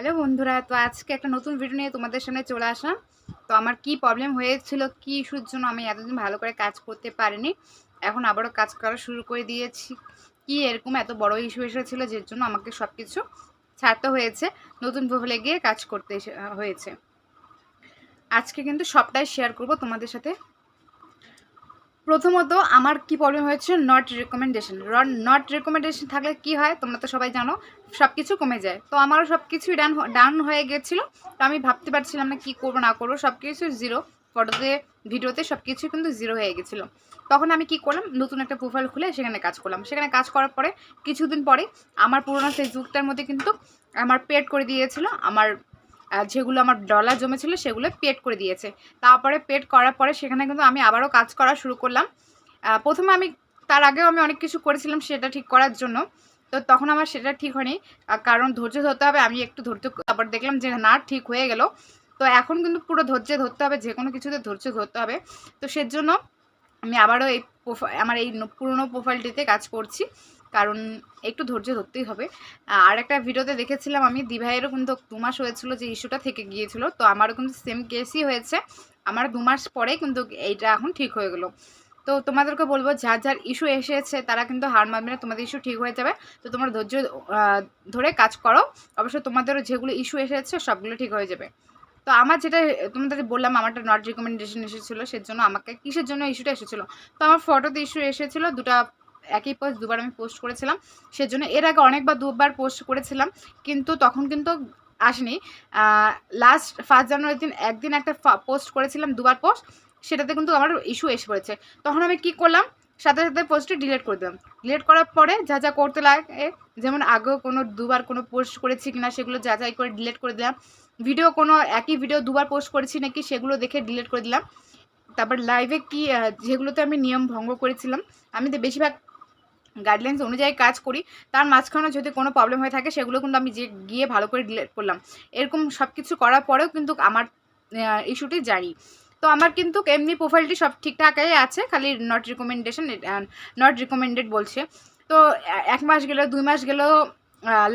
Hello বন্ধুরা, তো আজকে একটা নতুন ভিডিও নিয়ে তোমাদের সামনে চলে আসলাম। তো আমার কি প্রবলেম হয়েছিল, কি ইস্যুর জন্য আমি এতদিন ভালো করে কাজ করতে পারিনি, এখন আবারও কাজ করা শুরু করে দিয়েছি। কি এরকম এত বড় ইস্যু এসেছিল যার জন্য আমাকে সব কিছু ছাড়তে হয়েছে, নতুন প্রোফাইলে গিয়ে কাজ করতে হয়েছে। আজকে কিন্তু সবটাই শেয়ার করব তোমাদের সাথে। প্রথমত আমার কি প্রবলেম হয়েছে, নট রেকমেন্ডেশন থাকলে কি হয় তোমরা তো সবাই জানো, সব কিছু কমে যায়। তো আমারও সব কিছুই ডান হয়ে গেছিলো। তো আমি ভাবতে পারছিলাম না কি করবো না করবো, সব কিছু জিরো, ফটোতে ভিডিওতে সব কিছু কিন্তু জিরো হয়ে গেছিলো। তখন আমি কি করলাম, নতুন একটা প্রোফাইল খুলে সেখানে কাজ করলাম। সেখানে কাজ করার পরে কিছুদিন পরে আমার পুরোনো ফেসবুকটার মধ্যে কিন্তু আমার পেড করে দিয়েছিল, আমার যেগুলো আমার ডলার জমেছিল সেগুলো পেড করে দিয়েছে। তারপরে পেড করার পরে সেখানে কিন্তু আমি আবারও কাজ করা শুরু করলাম। প্রথমে আমি তার আগেও আমি অনেক কিছু করেছিলাম সেটা ঠিক করার জন্য। তো তখন আমার সেটা ঠিক হয়নি, কারণ ধৈর্য ধরতে হবে। আমি একটু ধৈর্য, তারপর দেখলাম যে না, ঠিক হয়ে গেল। তো এখন কিন্তু পুরো ধৈর্য ধরতে হবে, যে কোনো কিছুতে ধৈর্য ধরতে হবে। তো সেজন্য আমি আবারও এই আমার এই পুরনো প্রোফাইলটিতে কাজ করছি, কারণ একটু ধৈর্য ধরতেই হবে। আর একটা ভিডিওতে দেখেছিলাম আমি, দিভাইয়েরও কিন্তু 2 মাস হয়েছিল যে ইস্যুটা থেকে গিয়েছিল। তো আমারও কিন্তু সেম কেসই হয়েছে, আমার 2 মাস পরে কিন্তু এইটা এখন ঠিক হয়ে গেলো। তো তোমাদেরকে বলবো, যার যার ইস্যু এসেছে তারা কিন্তু হার মানবে না, তোমাদের ইস্যু ঠিক হয়ে যাবে। তো তোমরা ধৈর্য ধরে কাজ করো, অবশ্যই তোমাদেরও যেগুলো ইস্যু এসেছে সবগুলো ঠিক হয়ে যাবে। তো আমার যেটা তোমাদের বললাম, আমারটা নট রিকমেন্ডেশন এসেছিলো, সেজন্য আমাকে কিসের জন্য ইস্যুটা এসেছিলো, তো আমার ফটোতে ইস্যু এসেছিলো। দুটা একই পোস্ট দুবার আমি পোস্ট করেছিলাম, সেজন্য এর আগে অনেকবার দুবার পোস্ট করেছিলাম, কিন্তু তখন কিন্তু আসেনি। লাস্ট 1 জানুয়ারির দিন একদিন একটা পোস্ট করেছিলাম, দুবার পোস্ট, সেটাতে কিন্তু আমার ইস্যু এসে পড়েছে। তখন আমি কি করলাম, সাথে সাথে পোস্টটি ডিলিট করে দিলাম। ডিলিট করার পরে যা যা করতে লাগে, যেমন আগেও কোনো দুবার কোনো পোস্ট করেছি কিনা সেগুলো যাচাই করে ডিলিট করে দিলাম। ভিডিও কোনো একই ভিডিও দুবার পোস্ট করেছি নাকি সেগুলো দেখে ডিলিট করে দিলাম। তারপর লাইভে কি যেগুলোতে আমি নিয়ম ভঙ্গ করেছিলাম, আমি তো বেশিরভাগ গাইডলাইন্স অনুযায়ী কাজ করি, তার মাঝখানে যদি কোনো প্রবলেম হয়ে থাকে সেগুলো কিন্তু আমি গিয়ে ভালো করে ডিলিট করলাম। এরকম সব কিছু করার পরেও কিন্তু আমার ইস্যুটি জানি। তো আমার কিন্তু এমনি প্রোফাইলটি সব ঠিকঠাকই আছে, খালি নট রিকমেন্ডেড বলছে। তো 1 মাস গেল, 2 মাস গেল,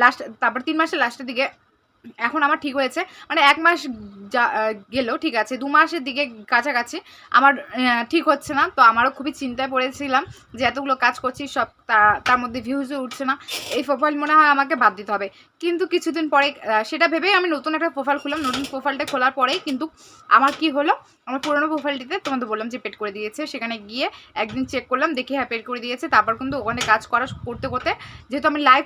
লাস্ট, তারপর 3 মাসের লাস্টের দিকে এখন আমার ঠিক হয়েছে। মানে 1 মাস গেল, ঠিক আছে, 2 মাসের দিকে কাছাকাছি আমার ঠিক হচ্ছে না। তো আমারও খুবই চিন্তায় পড়েছিলাম যে এতগুলো কাজ করছি, সব তার মধ্যে ভিউজও উঠছে না, এই প্রোফাইল মনে হয় আমাকে বাদ দিতে হবে। কিন্তু কিছুদিন পরে সেটা ভেবেই আমি নতুন একটা প্রোফাইল খুললাম। নতুন প্রোফাইলটা খোলার পরেই কিন্তু আমার কি হলো, আমার পুরোনো প্রোফাইলটিতে তোমাদের বললাম যে পেড করে দিয়েছে, সেখানে গিয়ে একদিন চেক করলাম, দেখি হ্যাঁ পেড করে দিয়েছে। তারপর কিন্তু ওখানে কাজ করতে করতে, যেহেতু আমি লাইভ